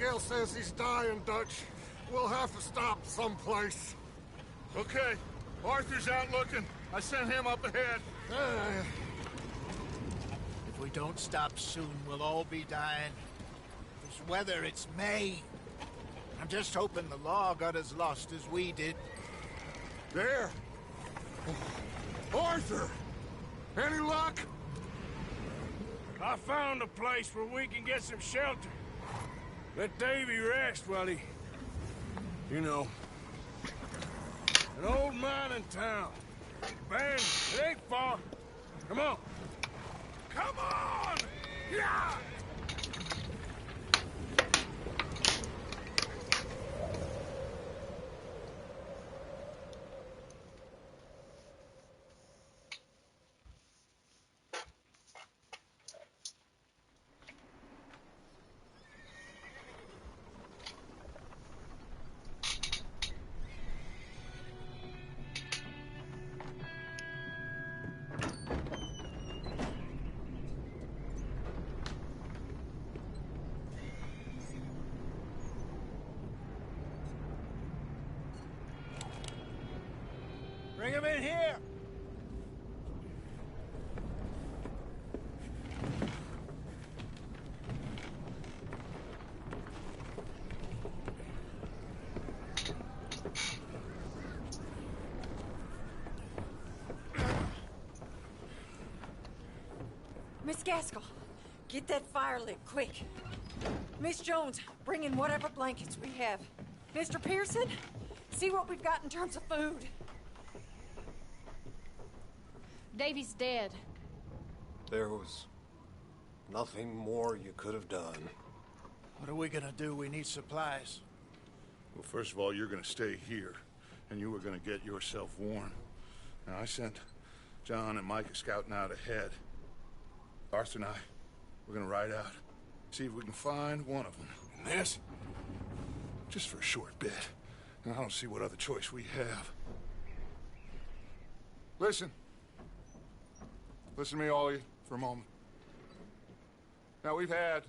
Miguel says he's dying, Dutch. We'll have to stop someplace. Okay. Arthur's out looking. I sent him up ahead. If we don't stop soon, we'll all be dying. This weather, it's May. I'm just hoping the law got as lost as we did. There! Arthur! Any luck? I found a place where we can get some shelter. Let Davy rest while he... You know... An old mining town. Man, it ain't far. Come on. Come on! Yeah! Bring him in here! Miss Gaskell, get that fire lit, quick. Miss Jones, bring in whatever blankets we have. Mr. Pearson, see what we've got in terms of food. Davy's dead. There was nothing more you could have done. What are we gonna do? We need supplies. Well, first of all, you're gonna stay here, and you were gonna get yourself warm. Now, I sent John and Micah scouting out ahead. Arthur and I, we're gonna ride out, see if we can find one of them. And this, just for a short bit. And I don't see what other choice we have. Listen. Listen to me, all of you, for a moment. Now, we've had,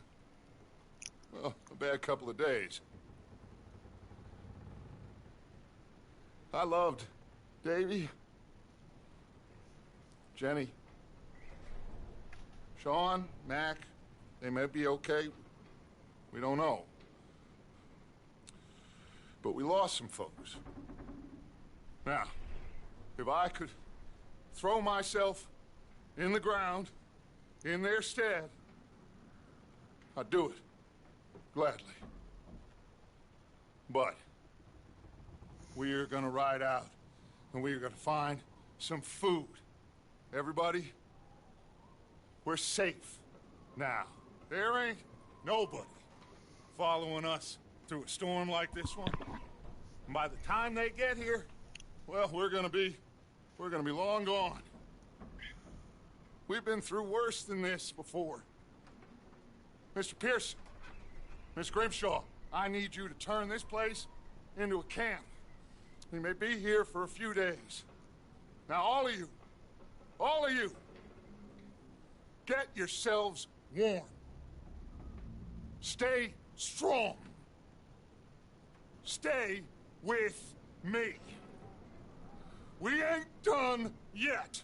well, a bad couple of days. I loved Davy, Jenny, Sean, Mac. They may be okay. We don't know. But we lost some folks. Now, if I could throw myself in the ground, in their stead, I'd do it, gladly. But we are gonna ride out, and we are gonna find some food. Everybody, we're safe now. There ain't nobody following us through a storm like this one. And by the time they get here, well, we're gonna be long gone. We've been through worse than this before. Mr. Pearson, Miss Grimshaw, I need you to turn this place into a camp. We may be here for a few days. Now, all of you, get yourselves warm. Stay strong. Stay with me. We ain't done yet.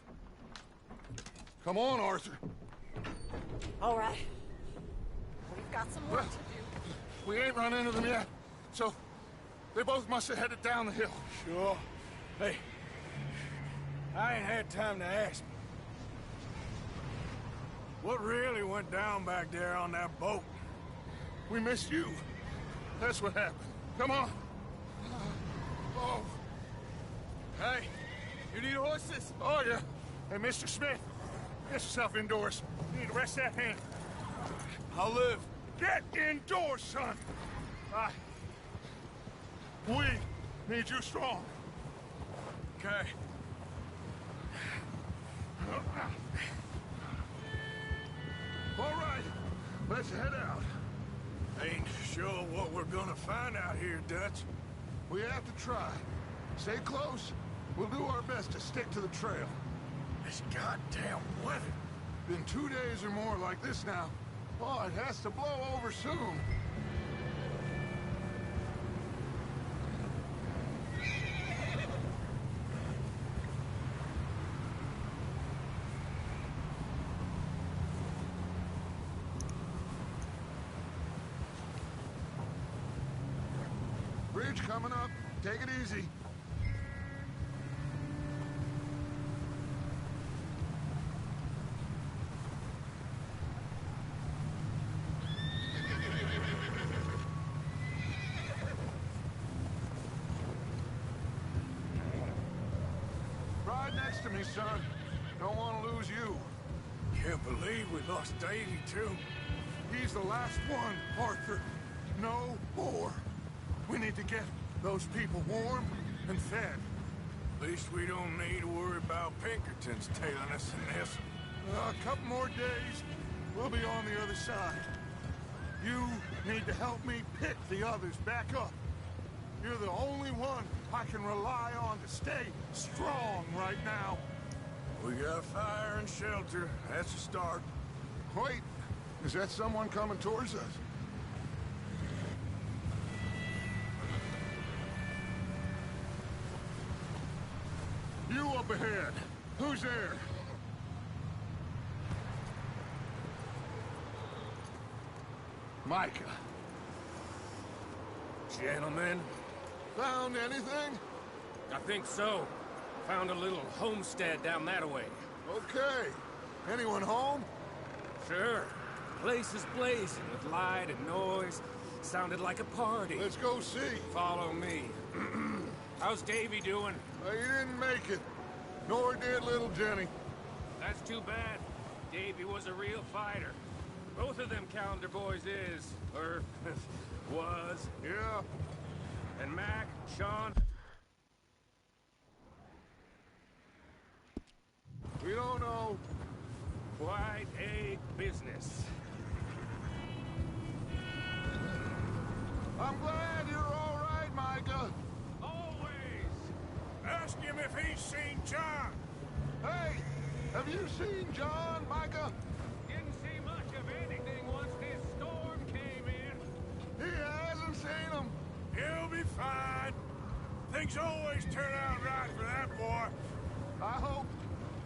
Come on, Arthur. All right. We've got some work to do. We ain't run into them yet, so they both must have headed down the hill. Sure. Hey, I ain't had time to ask. What really went down back there on that boat? We missed you. That's what happened. Come on. Oh. Hey, you need horses? Oh, yeah. Hey, Mr. Smith, get yourself indoors. You need to rest that hand. I'll live. Get indoors, son. We need you strong. Okay. All right, let's head out. Ain't sure what we're gonna find out here, Dutch. We have to try. Stay close. We'll do our best to stick to the trail. This goddamn weather. Been 2 days or more like this now. Oh, it has to blow over soon. Bridge coming up. Take it easy. Ride next to me, son. Don't want to lose you. Can't believe we lost Davy, too. He's the last one, Arthur. No more. We need to get those people warm and fed. At least we don't need to worry about Pinkertons tailing us in this. A couple more days, we'll be on the other side. You need to help me pick the others back up. You're the only one I can rely on to stay strong right now. We got fire and shelter. That's a start. Wait, is that someone coming towards us? You up ahead. Who's there? Micah. Gentlemen, Found anything? I think so. Found a little homestead down that way. Okay. Anyone home? Sure. Place is blazing with light and noise. Sounded like a party. Let's go see. Follow me. How's Davy doing? He didn't make it. Nor did little Jenny. That's too bad. Davy was a real fighter. Both of them calendar boys is, or was. Yeah. And Mac, Sean... We don't know. Quite a business. I'm glad you're all right, Micah. Always! ask him if he's seen John. Hey, have you seen John, Micah? Didn't see much of anything once this storm came in. He hasn't seen him. He'll be fine. Things always turn out right for that boy. I hope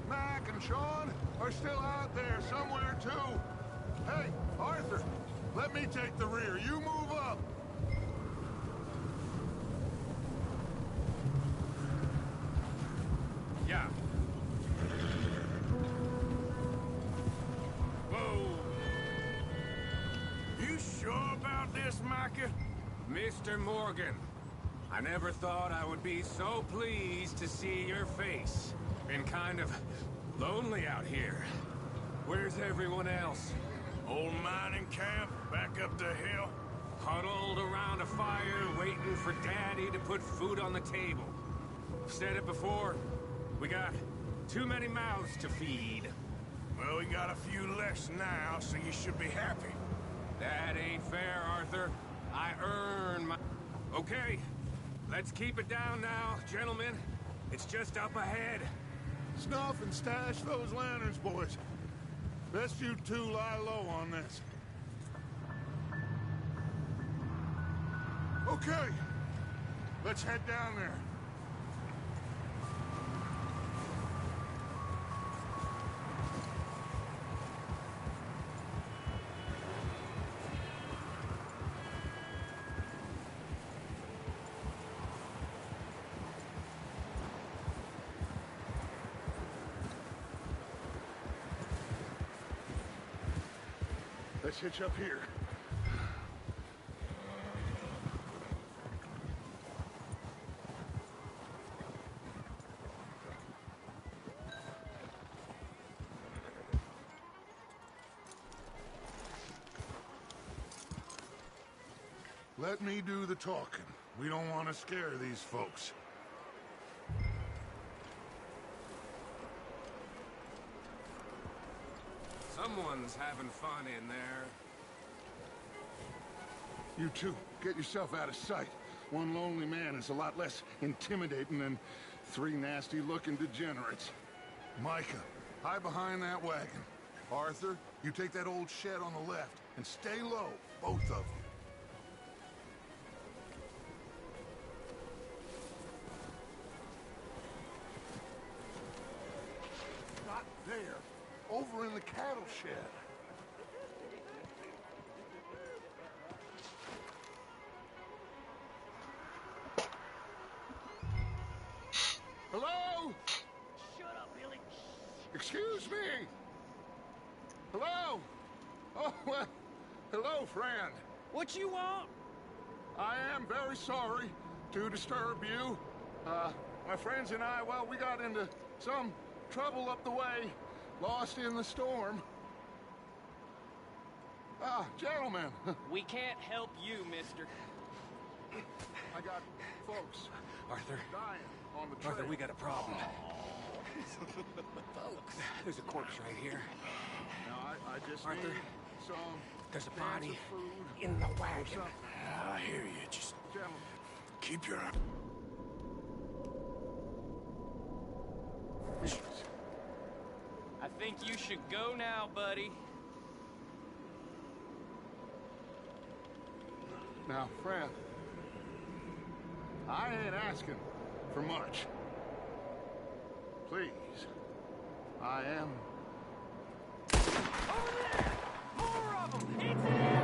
Mac and Sean are still out there somewhere, too. Hey, Arthur, let me take the rear. You move up. Yeah. Whoa. You sure about this, Micah? Mr. Morgan, I never thought I would be so pleased to see your face. Been kind of lonely out here. Where's everyone else? Old mining camp back up the hill. Huddled around a fire, waiting for Daddy to put food on the table. I've said it before, we got too many mouths to feed. Well, we got a few less now, so you should be happy. That ain't fair, Arthur. I earn my... Okay, let's keep it down now, gentlemen. It's just up ahead. Snuff and stash those lanterns, boys. Best you two lie low on this. Okay, let's head down there. Let's hitch up here. Let me do the talking. We don't want to scare these folks. Someone's having fun in there. You two, get yourself out of sight. One lonely man is a lot less intimidating than three nasty-looking degenerates. Micah, hide behind that wagon. Arthur, you take that old shed on the left, and stay low, both of you. Not there. Over in the cattle shed. Excuse me! Hello? Oh, well, hello, friend. What you want? I am very sorry to disturb you. My friends and I, well, we got into some trouble up the way, lost in the storm. Ah, gentlemen. We can't help you, mister. I got folks Arthur, dying on the trail. Arthur, we got a problem. Folks, there's a corpse right here. Now, I just Arthur, need some there's a cans body of food in the or wagon. something. I hear you. Just Gentlemen. keep your eye. I think you should go now, buddy. Now, friend, I ain't asking for much. Please, I am... Over there! More of them! It's in!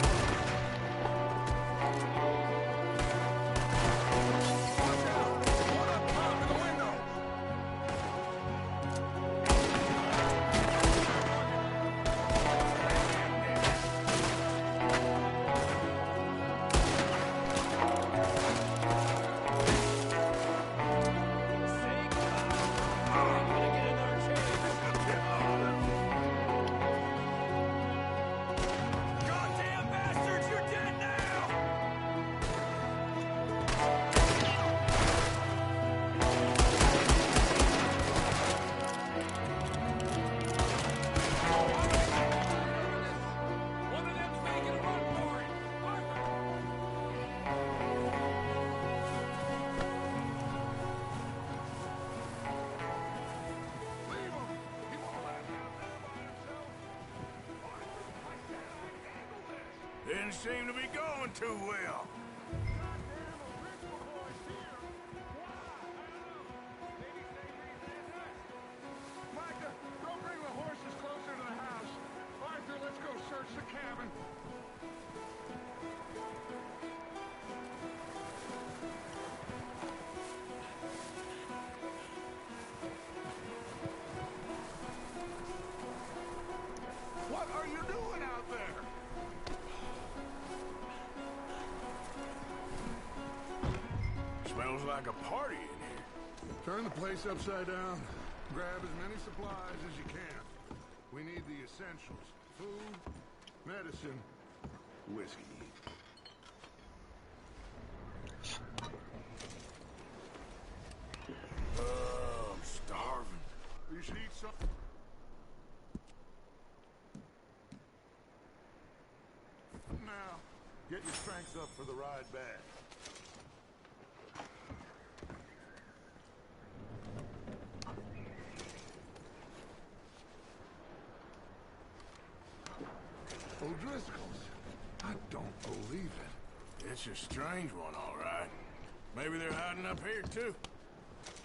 Didn't seem to be going too well. Micah, don't bring the horses closer to the house. Arthur, let's go search the cabin. What are you doing out there? Smells like a party in here. Turn the place upside down. Grab as many supplies as you can. We need the essentials. Food, medicine, whiskey. I'm starving. You should eat something. Now, get your strength up for the ride back. O'Driscoll's. I don't believe it. It's a strange one, all right. Maybe they're hiding up here, too.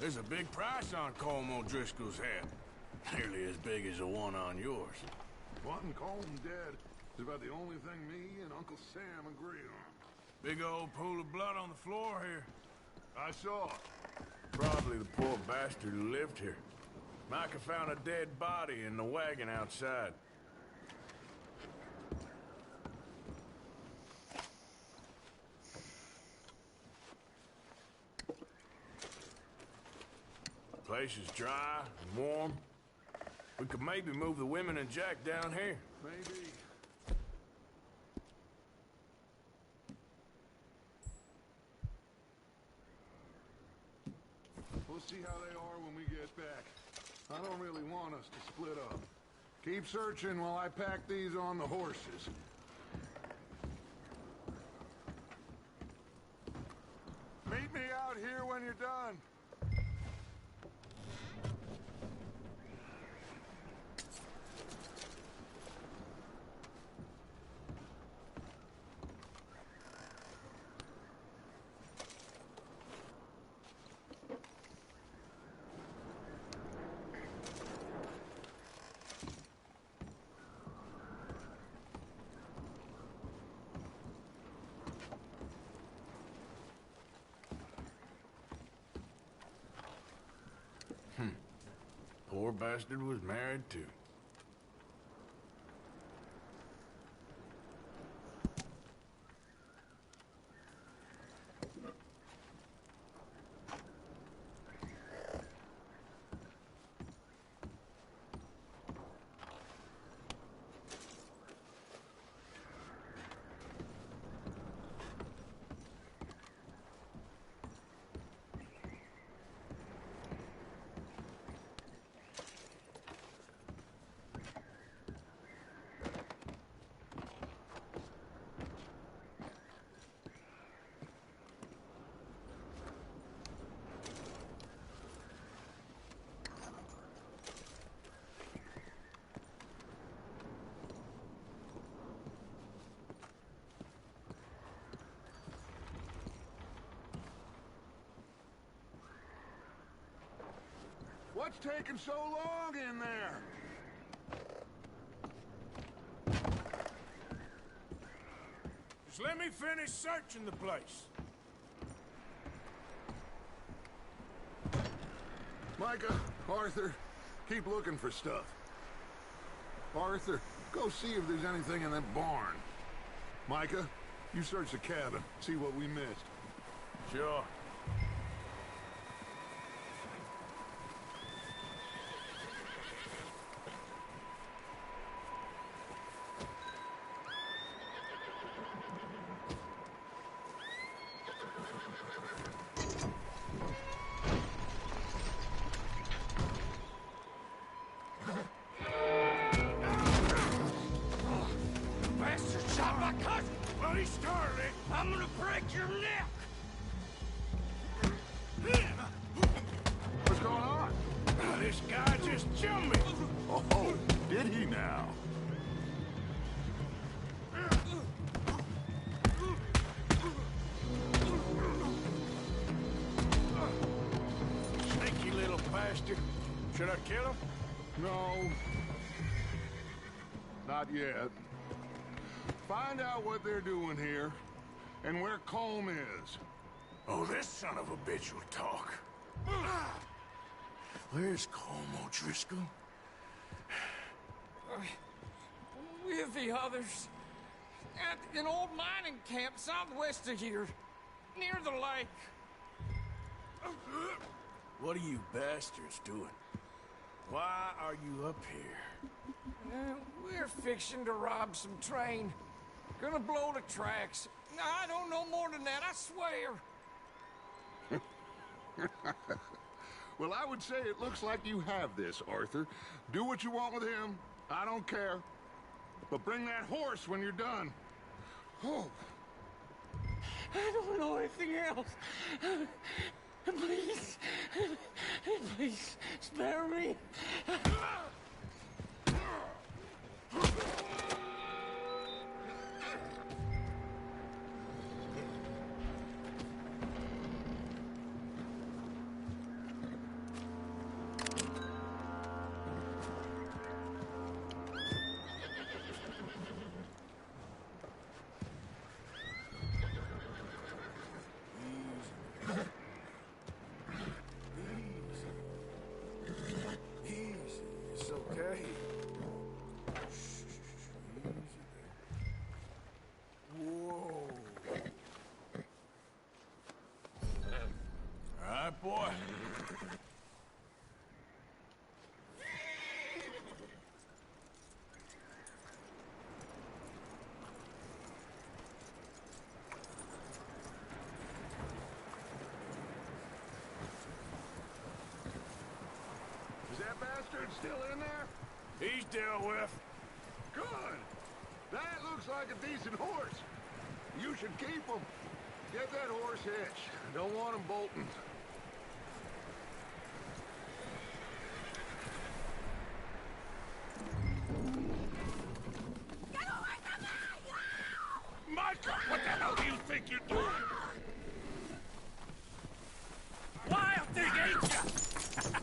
There's a big price on Colm O'Driscoll's head. Nearly as big as the one on yours. Wanting Colm dead is about the only thing me and Uncle Sam agree on. Big old pool of blood on the floor here. I saw it. Probably the poor bastard who lived here. Micah found a dead body in the wagon outside. The place is dry and warm. We could maybe move the women and Jack down here. Maybe. We'll see how they are when we get back. I don't really want us to split up. Keep searching while I pack these on the horses. Meet me out here when you're done. Poor bastard was married too. What's taking so long in there? Just let me finish searching the place. Micah, Arthur, keep looking for stuff. Arthur, go see if there's anything in that barn. Micah, you search the cabin, see what we missed. Sure. I'm gonna break your neck! What's going on? This guy just jumped me! Oh, did he now? Sneaky little bastard. Should I kill him? No. Not yet. Find out what they're doing here, and where Colm is. Oh, this son of a bitch will talk. Where's Colm O'Driscoll? With the others. At an old mining camp southwest of here. Near the lake. What are you bastards doing? Why are you up here? We're fixing to rob some train. Gonna blow the tracks. I don't know more than that, I swear. Well, I would say it looks like you have this, Arthur. Do what you want with him. I don't care. But bring that horse when you're done. Oh. I don't know anything else. Please. Please, spare me. It's okay. Whoa. All right, boy. Is that bastard still in there? He's dealt with. Good. That looks like a decent horse. You should keep him. Get that horse hitched. Don't want him bolting. Micah, what the hell do you think you're doing? Wild thing, ain't ya?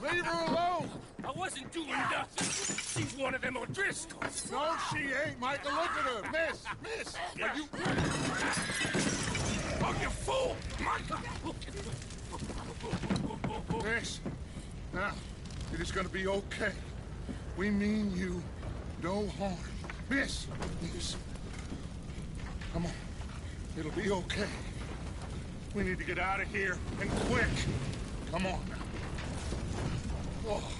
Leave her alone! I wasn't doing nothing. She's one of them O'Driscolls. No, she ain't, Micah. Look at her. Miss! Miss! Are you... Oh, you fool! Micah! Miss. Now, It is gonna be okay. We mean you no harm. Miss! Come on. It'll be okay. We need to get out of here, and quick. Come on now. Oh.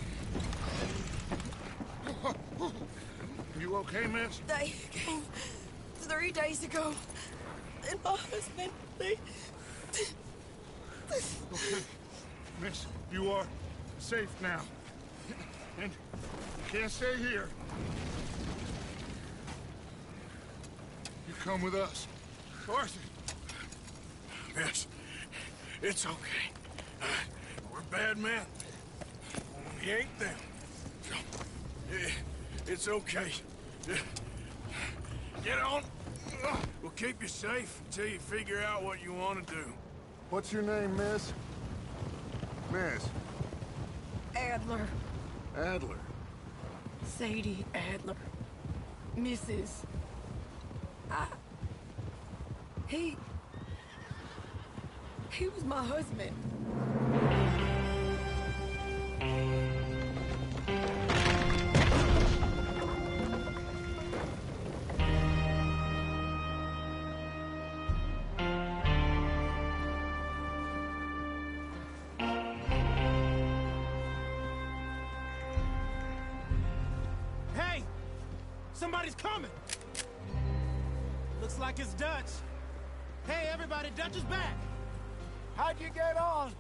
You okay, miss? They came 3 days ago. And my husband, they... Okay. Miss, you are safe now. And you can't stay here. You come with us. Arthur. Miss, it's okay. We're bad men. We ain't them. It's okay. Get on. We'll keep you safe until you figure out what you want to do. What's your name, miss? Miss. Adler. Adler. Sadie Adler. Mrs. He was my husband. Hey! Somebody's coming! Looks like it's Dutch. Hey, everybody, Dutch is back! How'd you get on?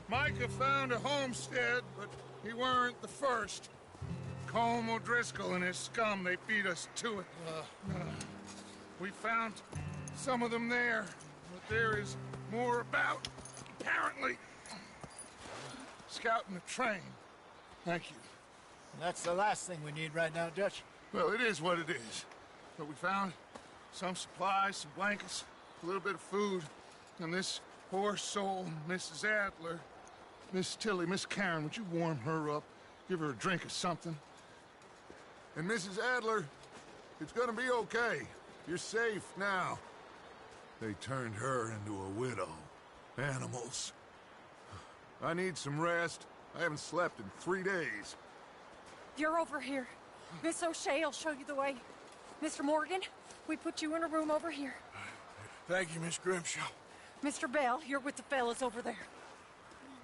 Micah found a homestead, but he weren't the first. Colm O'Driscoll and his scum, they beat us to it. We found some of them there, but there is more about, apparently. Scouting the train. Thank you. That's the last thing we need right now, Dutch. Well, it is what it is. But we found some supplies, some blankets, a little bit of food, and this poor soul, Mrs. Adler, Miss Tilly, Miss Karen, would you warm her up? Give her a drink or something? And Mrs. Adler, it's gonna be okay. You're safe now. They turned her into a widow. Animals. I need some rest. I haven't slept in 3 days. You're over here. Miss O'Shea will show you the way. Mr. Morgan, we put you in a room over here. Thank you, Miss Grimshaw. Mr. Bell, you're with the fellas over there.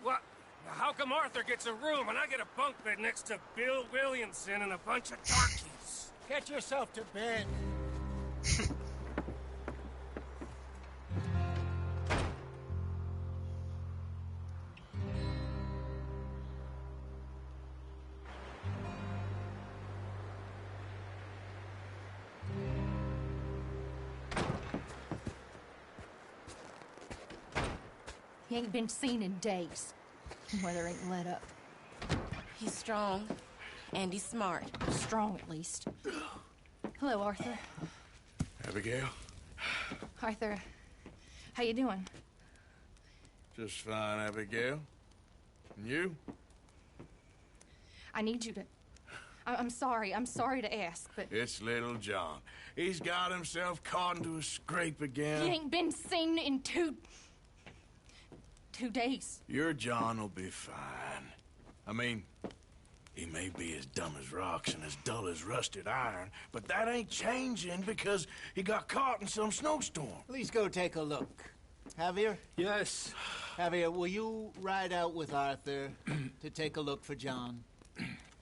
What? How come Arthur gets a room and I get a bunk bed next to Bill Williamson and a bunch of darkies? Get yourself to bed. He ain't been seen in days. Weather ain't let up. He's strong, and he's smart. Strong, at least. Hello, Arthur. Abigail? Arthur, how you doing? Just fine, Abigail. And you? I need you to... I'm sorry to ask, but... It's little John. He's got himself caught into a scrape again. He ain't been seen in 2 days. Your John will be fine. I mean, he may be as dumb as rocks and as dull as rusted iron, but that ain't changing because he got caught in some snowstorm. Please go take a look. Javier? Yes. Javier, will you ride out with Arthur to take a look for John?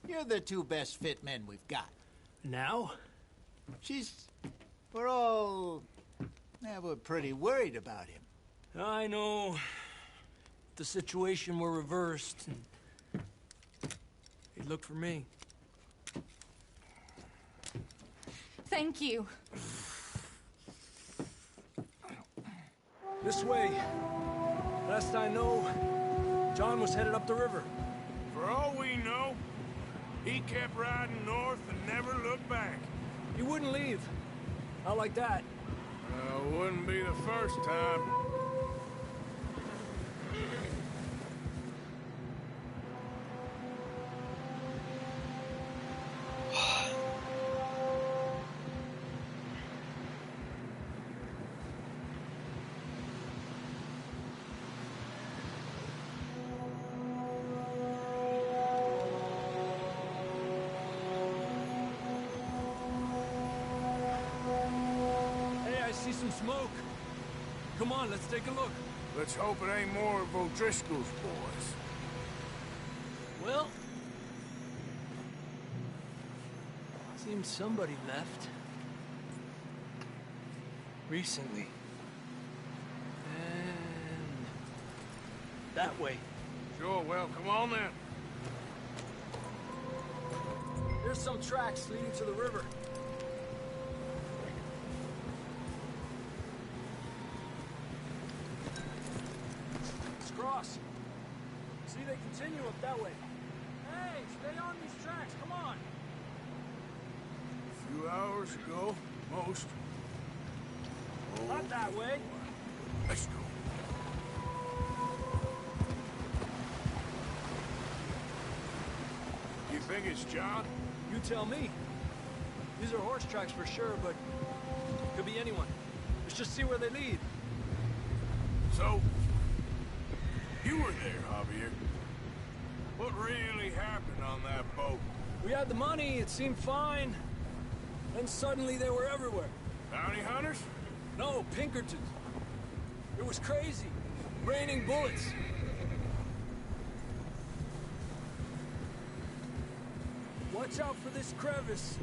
You're the 2 best fit men we've got. Now? We're all... we're pretty worried about him. I know. The situation were reversed, and he looked for me. Thank you. This way. Last I know, John was headed up the river. For all we know, he kept riding north and never looked back. He wouldn't leave. Not like that. Wouldn't be the first time. Come on, let's take a look. Let's hope it ain't more of O'Driscoll's boys. Well... seems somebody left. Recently. And... that way. Sure, well, come on then. There's some tracks leading to the river. Let's cross. See, they continue up that way. Hey, stay on these tracks, come on! A few hours ago, most. Oh, Not that way. let's go. You think it's John? You tell me. These are horse tracks for sure, but could be anyone. Let's just see where they lead. So, you were there, Javier. What really happened on that boat? We had the money, it seemed fine. Then suddenly they were everywhere. Bounty hunters? No, Pinkertons. It was crazy. Raining bullets. Watch out for this crevice.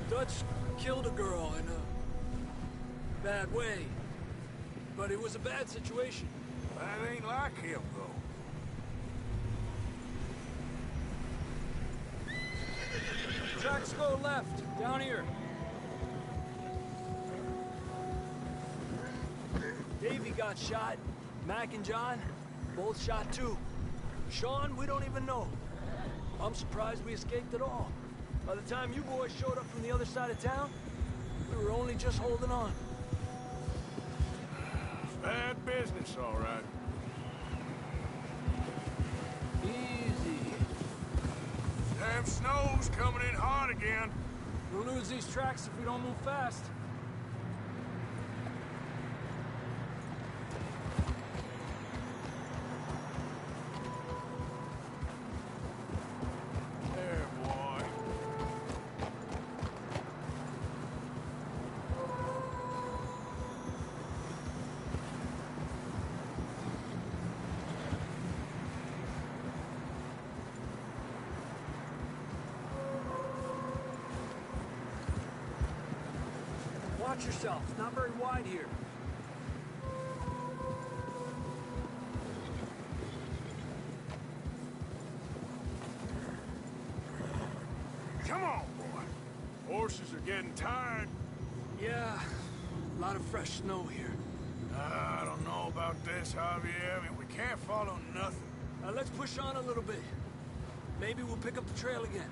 Dutch killed a girl in a bad way. But it was a bad situation. That ain't like him, though. Tracks go left, down here. Davey got shot. Mac and John, both shot too. Sean, we don't even know. I'm surprised we escaped at all. By the time you boys showed up from the other side of town, we were only just holding on. Bad business, all right. Easy. Damn snow's coming in hot again. We'll lose these tracks if we don't move fast. There, boy. Watch yourself. It's not very wide here. Come on, boy. Horses are getting tired. Yeah, a lot of fresh snow here. I don't know about this, Javier. I mean, we can't follow nothing. Let's push on a little bit. Maybe we'll pick up the trail again.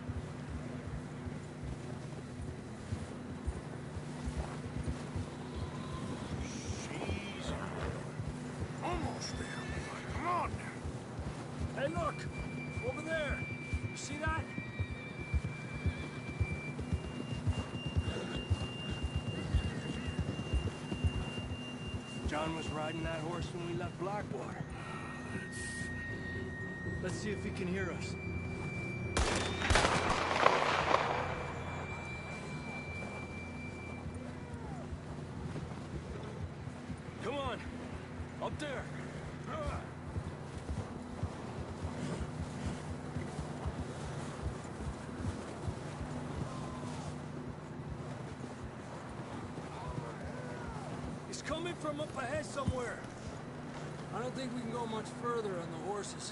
Jeez. Almost there, boy. Come on now. Hey, look! Over there! You see that? John was riding that horse when we left Blackwater. Let's see if he can hear us. Come on! Up there! He's coming from up ahead somewhere. I don't think we can go much further on the horses.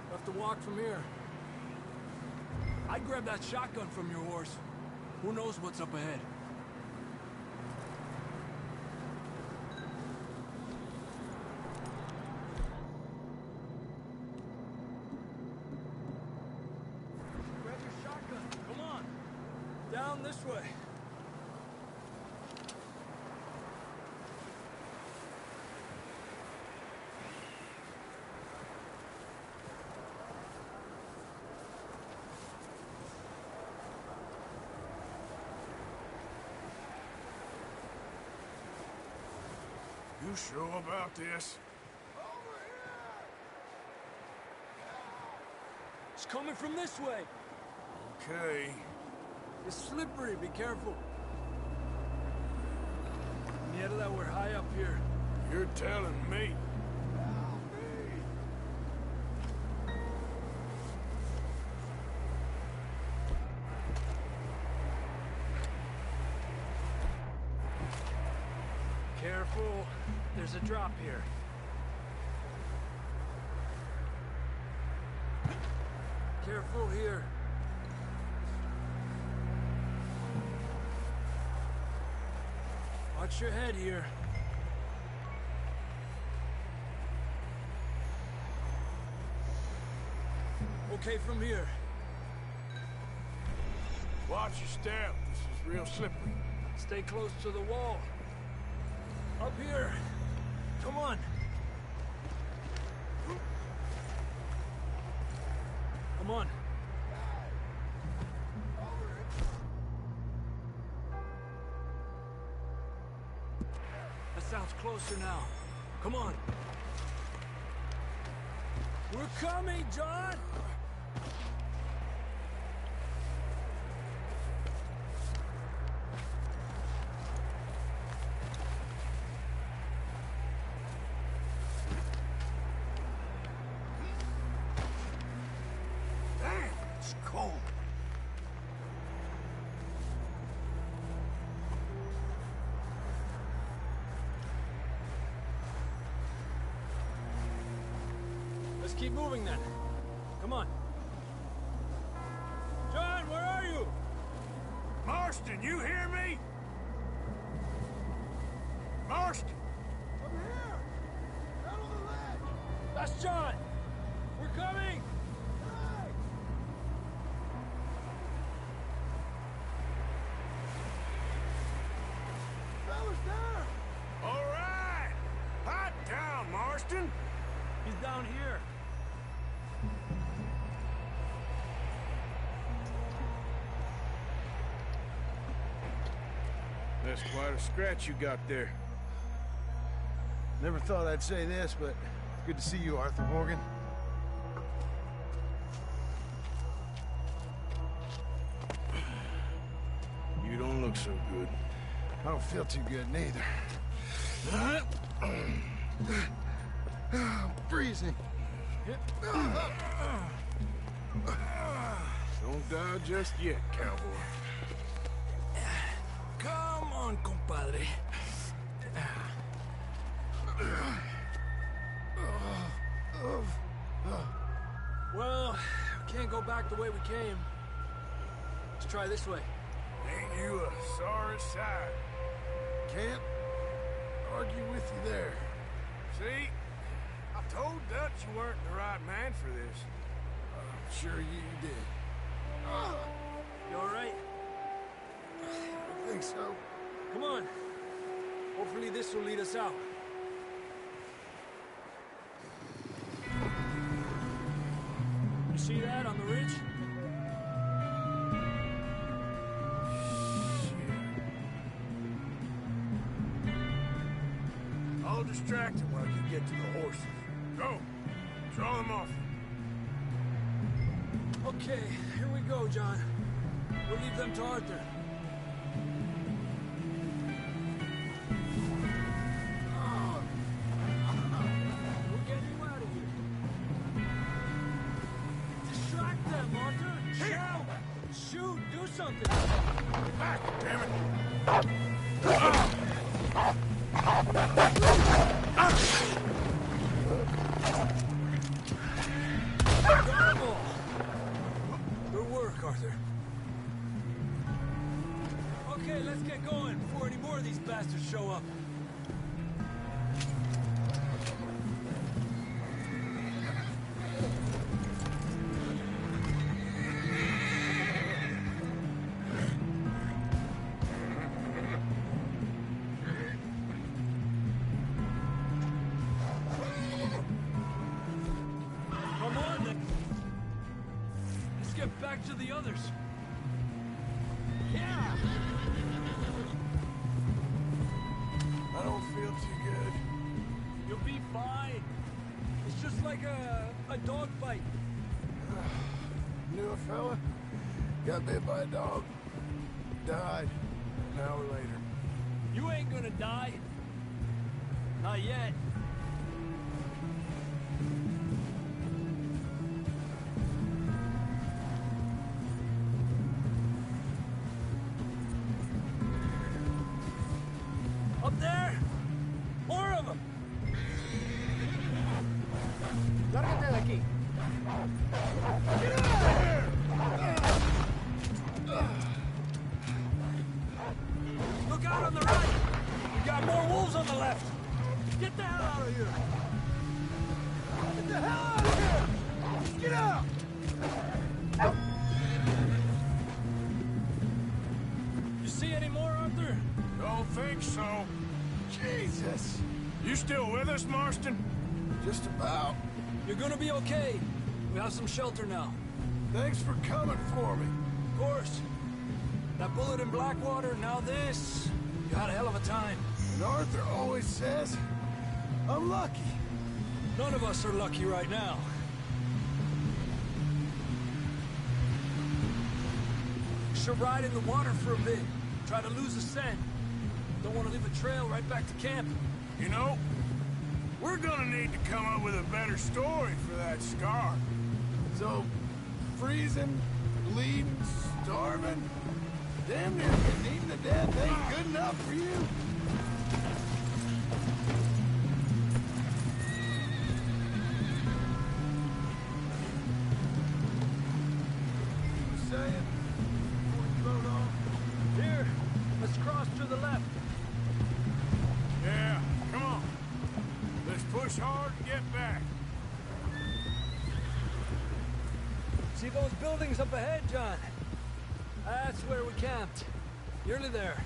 We'll have to walk from here. I'd grab that shotgun from your horse. Who knows what's up ahead? Grab your shotgun. Come on. Down this way. You sure about this? It's coming from this way. Okay. It's slippery, be careful. Mierda, we're high up here. You're telling me. Careful. There's a drop here. Careful here. Watch your head here. Okay from here. Watch your step. This is real slippery. Stay close to the wall. Up here. Come on. Come on. That sounds closer now. Come on. We're coming, John! Let's keep moving then. Come on. John, where are you? Marston, you hear me? Marston! I'm here! Out on the ledge! That's John! We're coming! Hey! Fella's there! All right! Hot down, Marston! He's down here. That's quite a scratch you got there. Never thought I'd say this, but it's good to see you, Arthur Morgan. You don't look so good. I don't feel too good, neither. I'm freezing. Don't die just yet, cowboy. Come on, compadre. Well, we can't go back the way we came. Let's try this way. Ain't you a sorry sight? Can't argue with you there. See? I told Dutch you weren't the right man for this. I'm sure you did. You all right? I think so. Come on. Hopefully this will lead us out. You see that on the ridge? I'll distract him while you get to the horses. Go! Draw them off. Okay, here we go, John. We'll leave them to Arthur. We're getting you out of here. Distract them, Arthur! Shout! Shoot! Do something! Get back, damn it! Garble! Good work, Arthur. Okay, let's get going before any more of these bastards show up. Come on, then. Let's get back to the others. Yeah! I don't feel too good. You'll be fine. It's just like a dog bite. Knew a fella, got bit by a dog, died an hour later. You ain't gonna die. Not yet. Up there! More of them! Lárgate de aquí. Get out of here! Look out on the right! We got more wolves on the left! Get the hell out of here! Get the hell out of here! Get out! You see any more, Arthur? Don't think so. Jesus. You still with us, Marston? Just about. You're gonna be okay. We have some shelter now. Thanks for coming for me. Of course. That bullet in Blackwater, now this. You had a hell of a time. And Arthur always says, I'm lucky. None of us are lucky right now. Should ride in the water for a bit. Try to lose the scent. Don't want to leave a trail right back to camp. You know, we're gonna need to come up with a better story for that scar. So, freezing, bleeding, starving, damn near getting eaten to death ain't good enough for you? You were saying, before you rode off? Here, let's cross to the left. Yeah, come on. Let's push hard and get back. See those buildings up ahead, John? That's where we camped. Nearly there.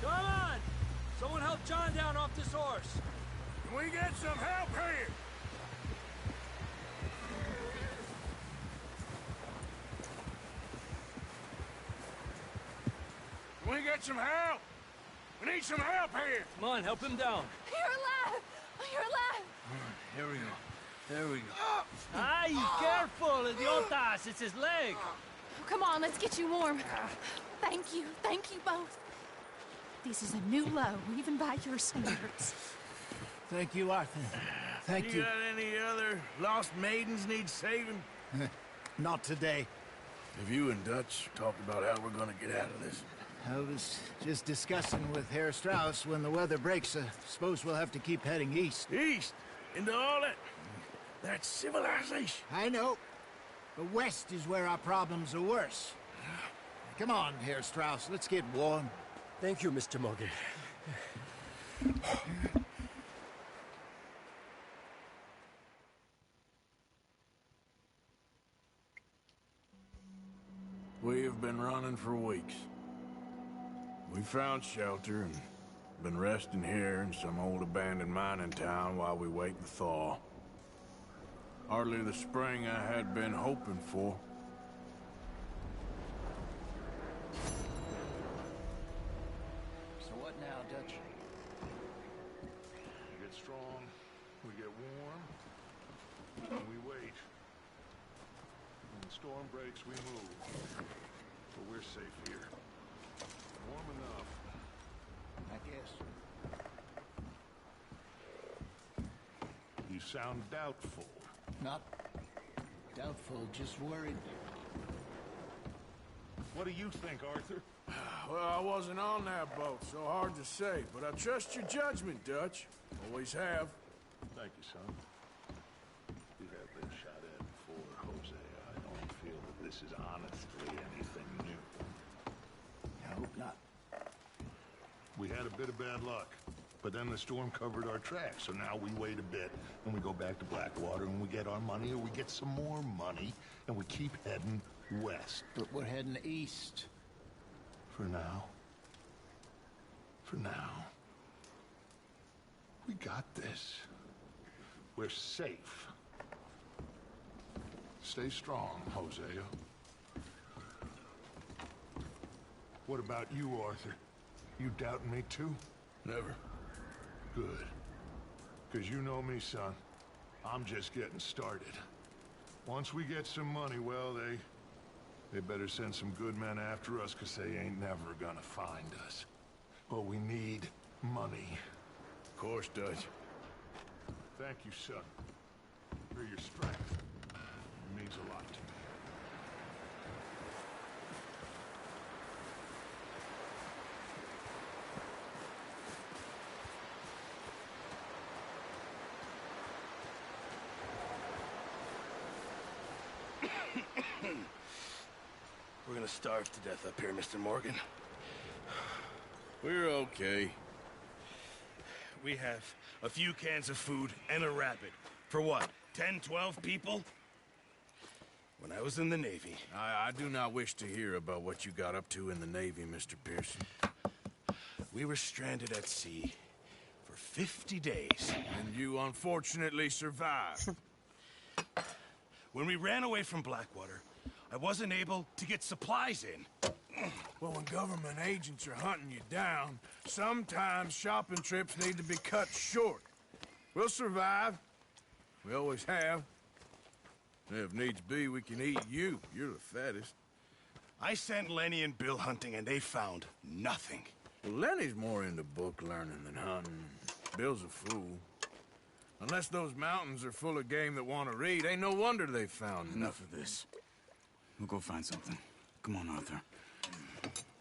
Come on! Someone help John down off this horse. Can we get some help here? Can we get some help? We need some help here. Come on, help him down. You're alive! You're alive! Here we go. There we go. Ay, careful, idiotas! It's his leg. Come on, let's get you warm. Thank you both. This is a new low, even by your standards. Thank you, Arthur. Thank you. You got any other lost maidens need saving? Not today. Have you and Dutch talked about how we're gonna get out of this? I was just discussing with Herr Strauss when the weather breaks. Suppose we'll have to keep heading east. East? Into all that civilization? I know. But west is where our problems are worse. Come on, Herr Strauss, let's get warm. Thank you, Mr. Morgan. We have been running for weeks. We found shelter and been resting here in some old abandoned mining town while we wait the thaw. Hardly the spring I had been hoping for. So what now, Dutch? We get strong, we get warm, and we wait. When the storm breaks, we move. But we're safe here. Warm enough. I guess. You sound doubtful. Not doubtful, just worried. What do you think, Arthur? Well, I wasn't on that boat, so hard to say. But I trust your judgment, Dutch. Always have. Thank you, son. You have been shot at before, Jose. I don't feel that this is honestly anything new. I hope not. We had a bit of bad luck, but then the storm covered our tracks, so now we wait a bit, and we go back to Blackwater, and we get our money, or we get some more money, and we keep heading west. But we're heading east. For now. For now. We got this. We're safe. Stay strong, Hosea. What about you, Arthur? You doubting me too? Never. Good. Because you know me, son. I'm just getting started. Once we get some money, well, they better send some good men after us, because they ain't never gonna find us. But we need money. Of course, Dutch. Thank you, son, for your strength. It means a lot to me. We're gonna starve to death up here, Mr. Morgan. We're okay. We have a few cans of food and a rabbit. For what, 10, 12 people? When I was in the Navy... I do not wish to hear about what you got up to in the Navy, Mr. Pearson. We were stranded at sea for 50 days. And you unfortunately survived. When we ran away from Blackwater, I wasn't able to get supplies in. Well, when government agents are hunting you down, sometimes shopping trips need to be cut short. We'll survive. We always have. If needs be, we can eat you. You're the fattest. I sent Lenny and Bill hunting, and they found nothing. Well, Lenny's more into book learning than hunting. Bill's a fool. Unless those mountains are full of game that want to read, ain't no wonder they found Enough of this. We'll go find something. Come on, Arthur.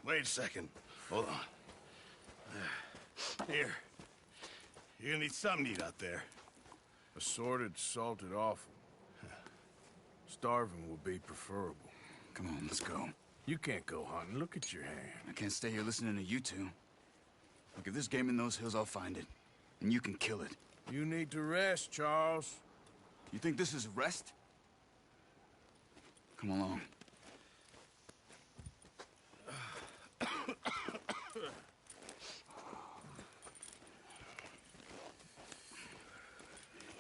Wait a second. Hold on. Here. You're gonna need something to eat out there. Assorted, salted offal. Starving will be preferable. Come on, let's go. You can't go hunting. Look at your hand. I can't stay here listening to you two. Look, if there's game in those hills, I'll find it. And you can kill it. You need to rest, Charles. You think this is rest? Come along.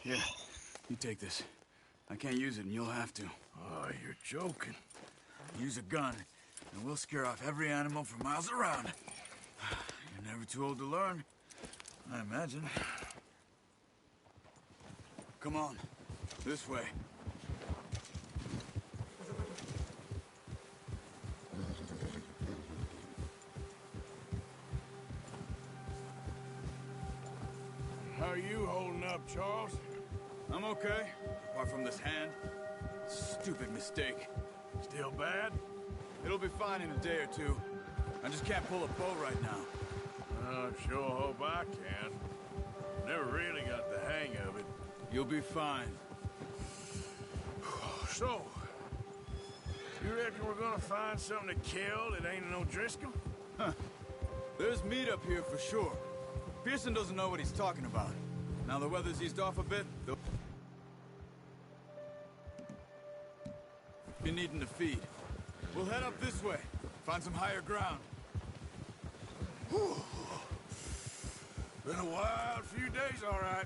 Yeah, you take this. I can't use it, and you'll have to. Oh, you're joking. Use a gun, and we'll scare off every animal for miles around. You're never too old to learn, I imagine. Come on, this way. How are you holding up, Charles? I'm okay, apart from this hand. Stupid mistake. Still bad? It'll be fine in a day or two. I just can't pull a bow right now. I sure hope I can. Never really got the hang of it. You'll be fine. So, you reckon we're gonna find something to kill that ain't no Driscoll? Huh. There's meat up here for sure. Pearson doesn't know what he's talking about. Now the weather's eased off a bit, they'll be needing to feed. We'll head up this way, find some higher ground. Whew. Been a wild few days, all right.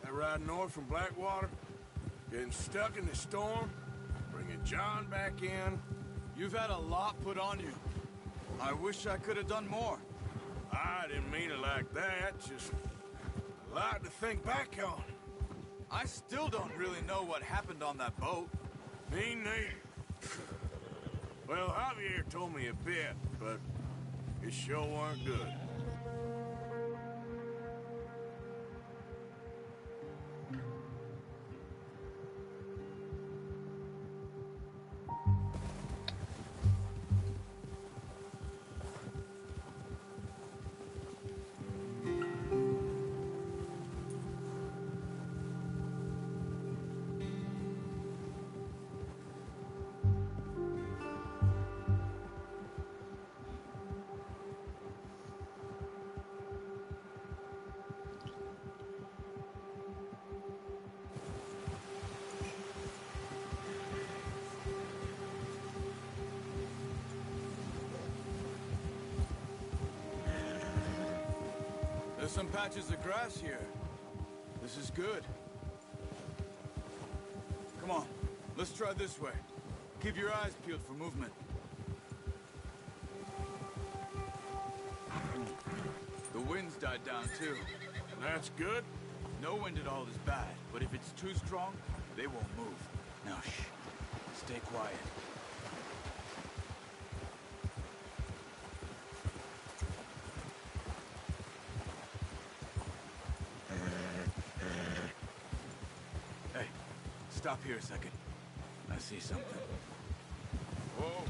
That ride north from Blackwater, getting stuck in the storm, bringing John back in. You've had a lot put on you. I wish I could have done more. I didn't mean it like that, just a lot to think back on. I still don't really know what happened on that boat. Me neither. Well, Javier told me a bit, but it sure weren't good. There's some patches of grass here. This is good. Come on, let's try this way. Keep your eyes peeled for movement. The wind's died down, too. That's good. No wind at all is bad, but if it's too strong, they won't move. Now, shh. Stay quiet. Hey, stop here a second. I see something. Whoa.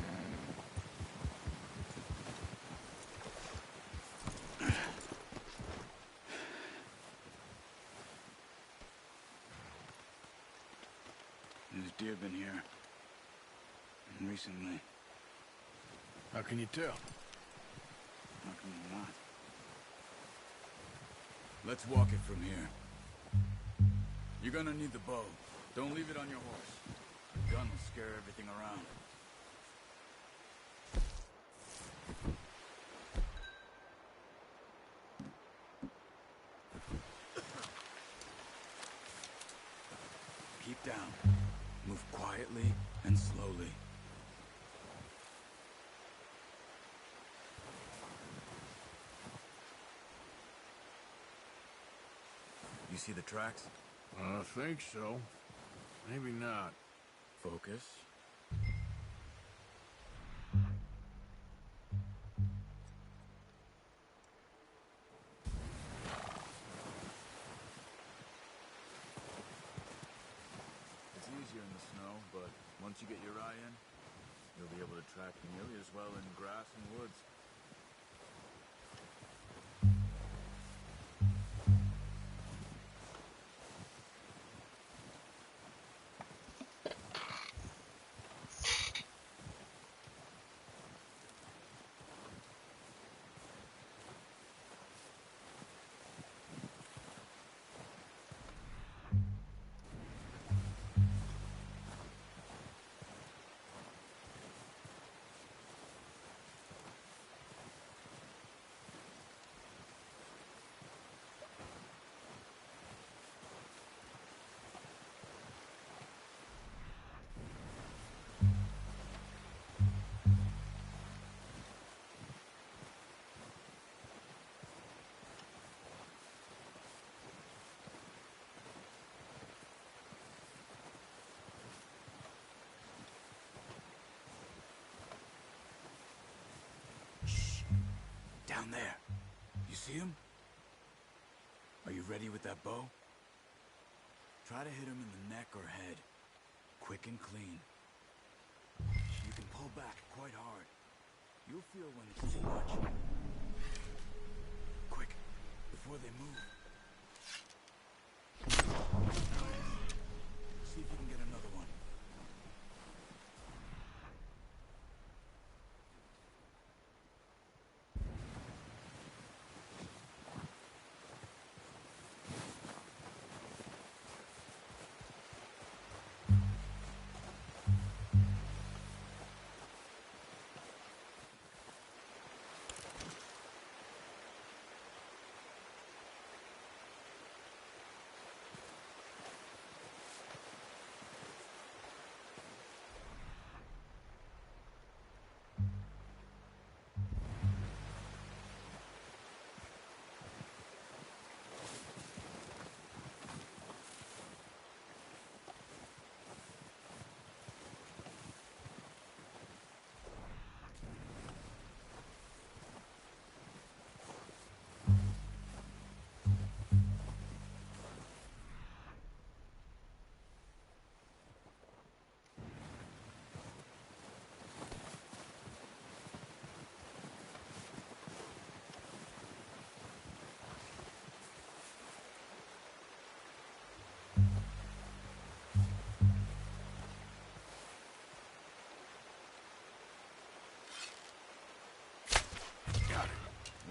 There's deer been here. And recently. How can you tell? How can you not? Let's walk it from here. You're gonna need the bow. Don't leave it on your horse. The gun will scare everything around. Keep down. Move quietly and slowly. You see the tracks? I think so. Maybe not. Focus. It's easier in the snow, but once you get your eye in, you'll be able to track nearly as well in grass and woods. Down there. You see him? Are you ready with that bow? Try to hit him in the neck or head. Quick and clean. You can pull back quite hard. You'll feel when it's too much. Quick, before they move. See if you can get another one.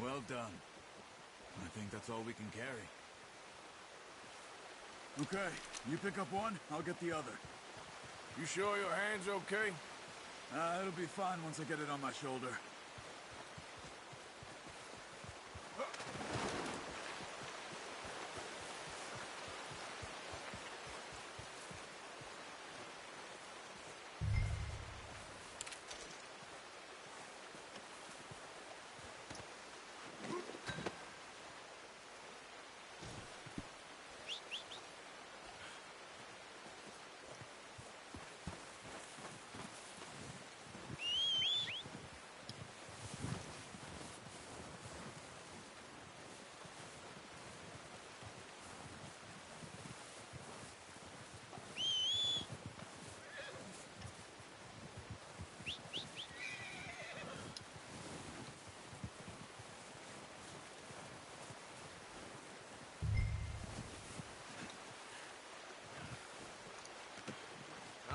Well done. I think that's all we can carry. Okay, you pick up one, I'll get the other. You sure your hand's okay? It'll be fine once I get it on my shoulder.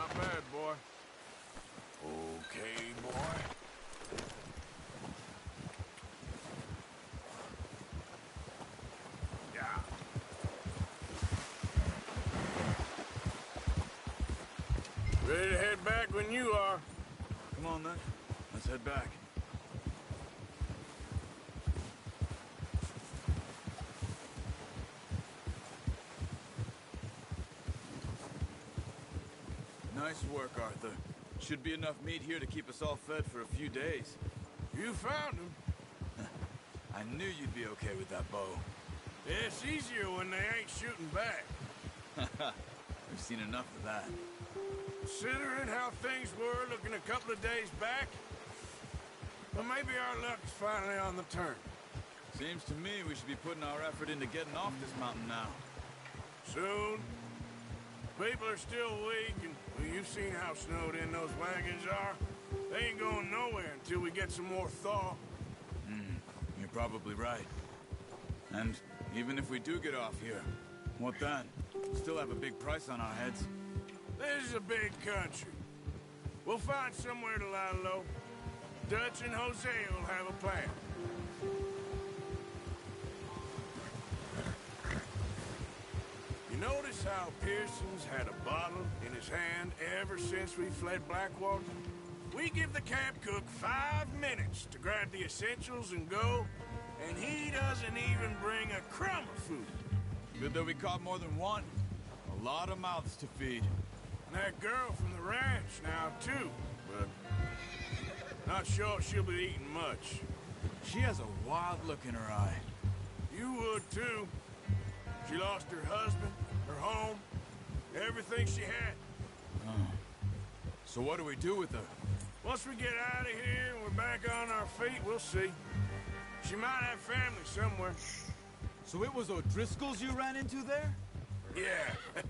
Not bad, boy. Okay, boy. Yeah. Ready to head back when you are. Come on, then. Let's head back. Nice work, Arthur. Should be enough meat here to keep us all fed for a few days. You found him. I knew you'd be okay with that bow. Yeah, it's easier when they ain't shooting back. We've seen enough of that. Considering how things were looking a couple of days back, well, maybe our luck is finally on the turn. Seems to me we should be putting our effort into getting off this mountain now. Soon. People are still weak, and well, you've seen how snowed in those wagons are. They ain't going nowhere until we get some more thaw. You're probably right. And even if we do get off here, what then? We'll still have a big price on our heads. This is a big country. We'll find somewhere to lie low. Dutch and Jose will have a plan. You notice how Pearson's had a bottle in his hand ever since we fled Blackwater? We give the camp cook 5 minutes to grab the essentials and go, and he doesn't even bring a crumb of food. Good that we caught more than one. A lot of mouths to feed. And that girl from the ranch now, too, but not sure she'll be eating much. She has a wild look in her eye. You would, too. She lost her husband, her home, everything she had. So what do we do with her? Once we get out of here and we're back on our feet, we'll see. She might have family somewhere. So it was O'Driscoll's you ran into there? Yeah.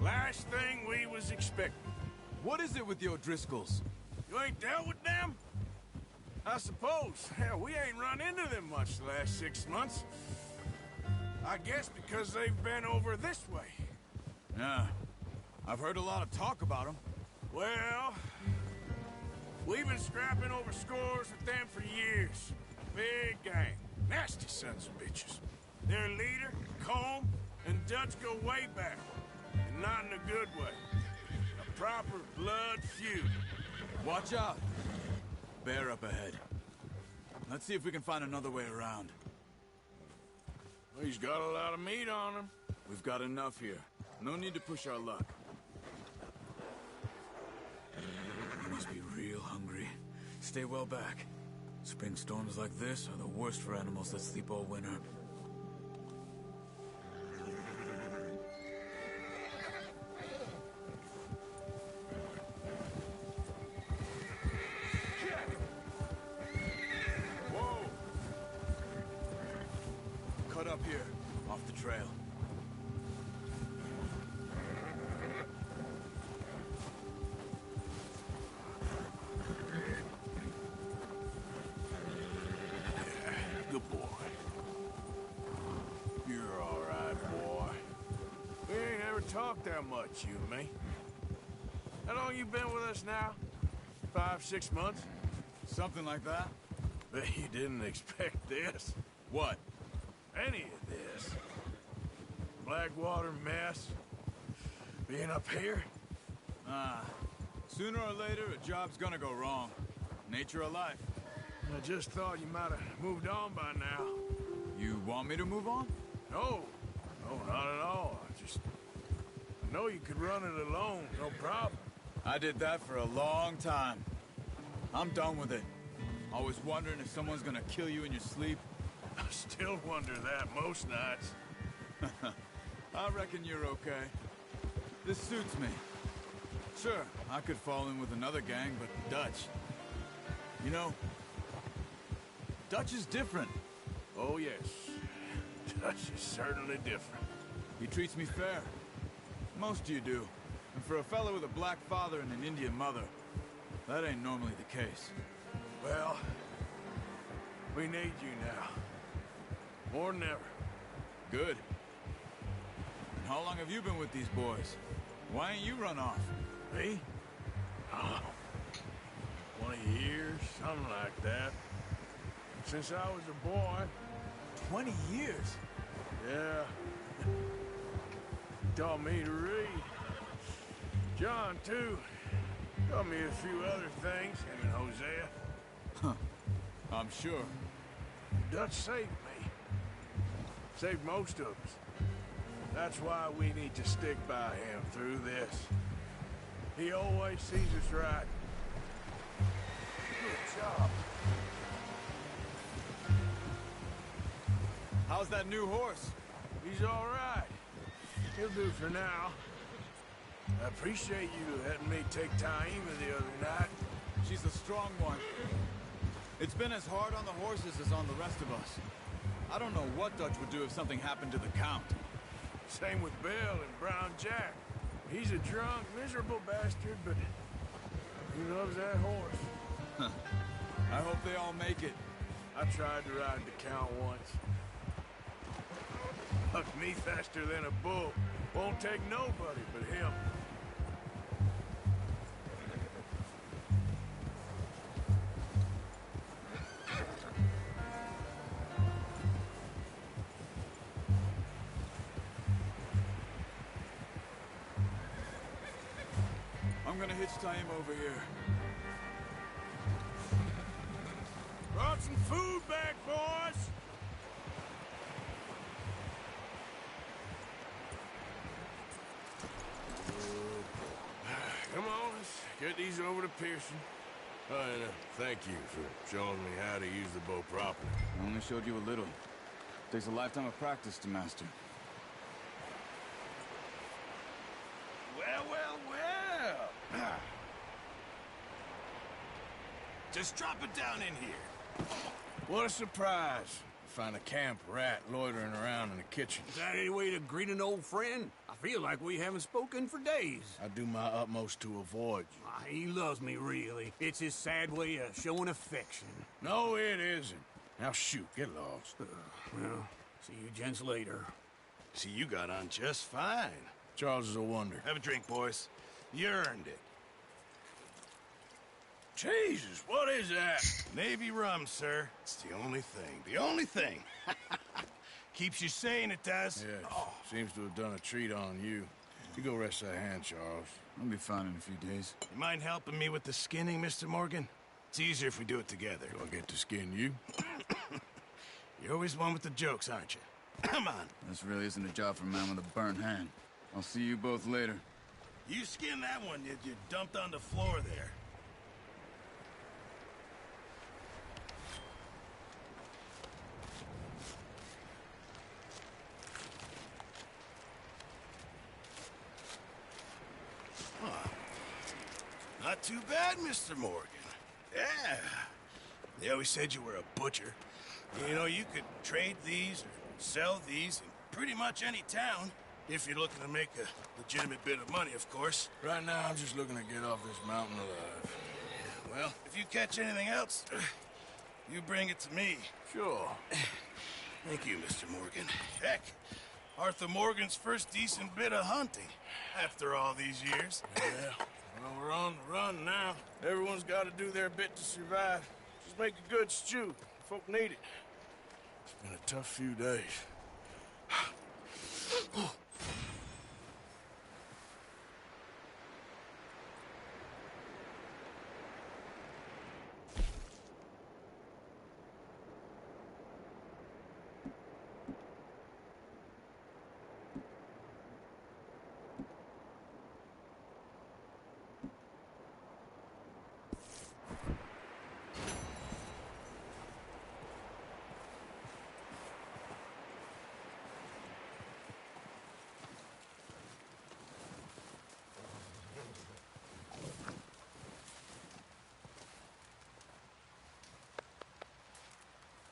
Last thing we was expecting. What is it with the O'Driscolls? You ain't dealt with them? I suppose. Hell, we ain't run into them much the last 6 months. I guess because they've been over this way. Yeah. I've heard a lot of talk about them. Well, we've been scrapping over scores with them for years. Big gang. Nasty sons of bitches. Their leader, Combe, and Dutch go way back. And not in a good way. A proper blood feud. Watch out. Bear up ahead. Let's see if we can find another way around. Well, he's got a lot of meat on him. We've got enough here. No need to push our luck. You must be real hungry. Stay well back. Spring storms like this are the worst for animals that sleep all winter. Whoa! Cut up here, off the trail. Good boy. You're all right, boy. We ain't ever talked that much, you and me. How long you been with us now? 5, 6 months? Something like that. Bet you didn't expect this. What? Any of this. Blackwater mess. Being up here? Sooner or later, a job's gonna go wrong. Nature of life. I just thought you might have moved on by now. You want me to move on? No. No, not at all. I know you could run it alone, no problem. I did that for a long time. I'm done with it. Always wondering if someone's gonna kill you in your sleep. I still wonder that most nights. I reckon you're okay. This suits me. Sure, I could fall in with another gang, but Dutch... You know, Dutch is different. Oh, yes. Dutch is certainly different. He treats me fair. Most of you do. And for a fellow with a black father and an Indian mother, that ain't normally the case. Well, we need you now. More than ever. Good. And how long have you been with these boys? Why ain't you run off? Me? Oh, 20 years, something like that. Since I was a boy. 20 years? Yeah. He taught me to read. John, too. Taught me a few other things, him and Hosea. Huh. I'm sure. Dutch saved me. Saved most of us. That's why we need to stick by him through this. He always sees us right. Good job. How's that new horse? He's all right. He'll do for now. I appreciate you letting me take Taima the other night. She's a strong one. It's been as hard on the horses as on the rest of us. I don't know what Dutch would do if something happened to the Count. Same with Bill and Brown Jack. He's a drunk, miserable bastard, but he loves that horse. Huh. I hope they all make it. I tried to ride the Count once. Bucked me faster than a bull. Won't take nobody but him. I'm gonna hitch Taima over here. Brought some food back, boys! Come on, let's get these over to Pearson. Oh, and thank you for showing me how to use the bow properly. I only showed you a little. Takes a lifetime of practice to master. Well, well, well. Just drop it down in here. What a surprise. Find a camp rat loitering around in the kitchen. Is that any way to greet an old friend? I feel like we haven't spoken for days. I do my utmost to avoid you. He loves me, really. It's his sad way of showing affection. No, it isn't. Now shoot, get lost. Well, see you gents later. See, you got on just fine. Charles is a wonder. Have a drink, boys. You earned it. Jesus, what is that? Navy rum, sir. It's the only thing. The only thing. Keeps you sane, it does. Yes. Oh. Seems to have done a treat on you. You go rest that hand, Charles. I'll be fine in a few days. You mind helping me with the skinning, Mr. Morgan? It's easier if we do it together. Do I get to skin you? You're always one with the jokes, aren't you? Come on. This really isn't a job for a man with a burnt hand. I'll see you both later. You skin that one you dumped on the floor there. Not too bad, Mr. Morgan. Yeah. They always said you were a butcher. You know, you could trade these or sell these in pretty much any town, if you're looking to make a legitimate bit of money, of course. Right now, I'm just looking to get off this mountain alive. Well, if you catch anything else, you bring it to me. Sure. Thank you, Mr. Morgan. Heck, Arthur Morgan's first decent bit of hunting, after all these years. Yeah. Well, we're on the run now. Everyone's got to do their bit to survive. Just make a good stew. Folk need it. It's been a tough few days.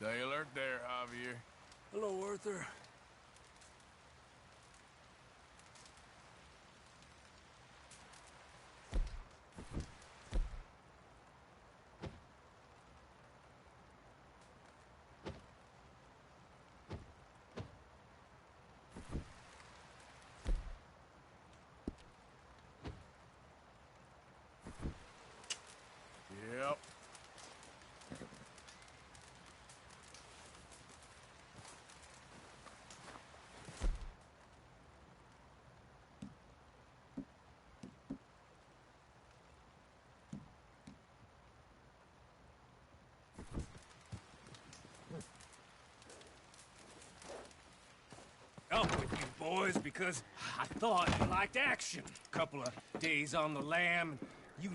Stay alert there, Javier. Hello, Arthur. was because I thought you liked action. Couple of days on the lam, you...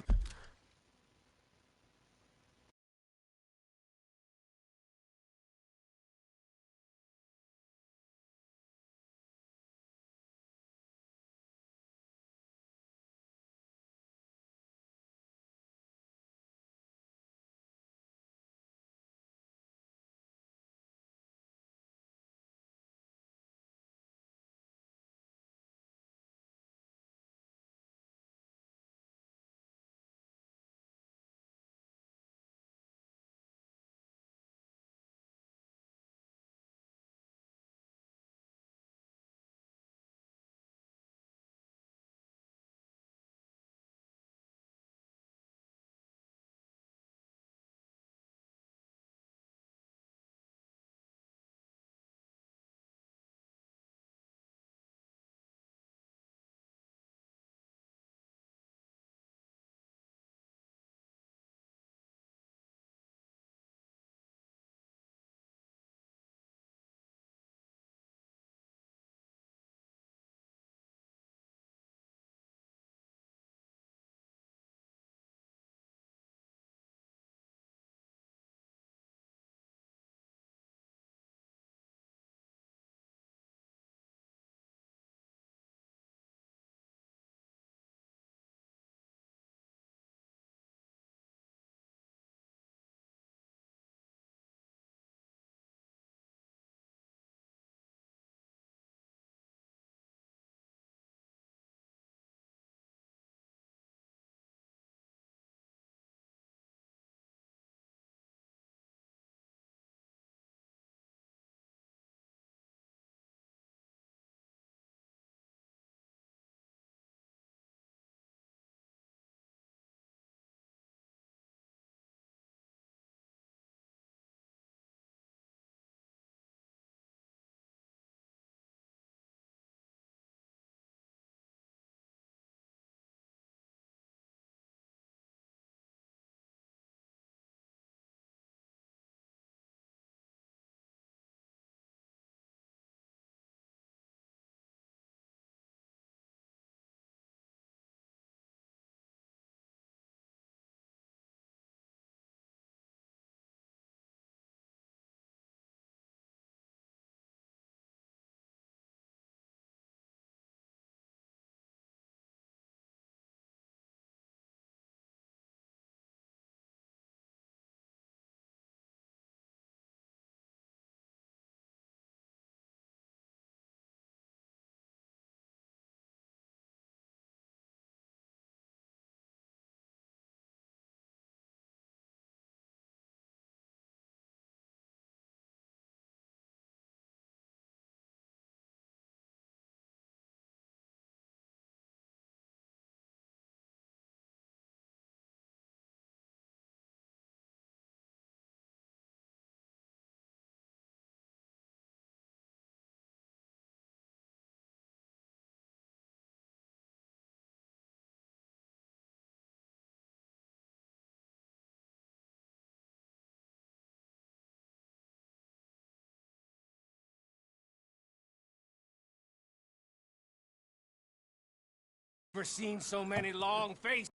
Never seen so many long faces.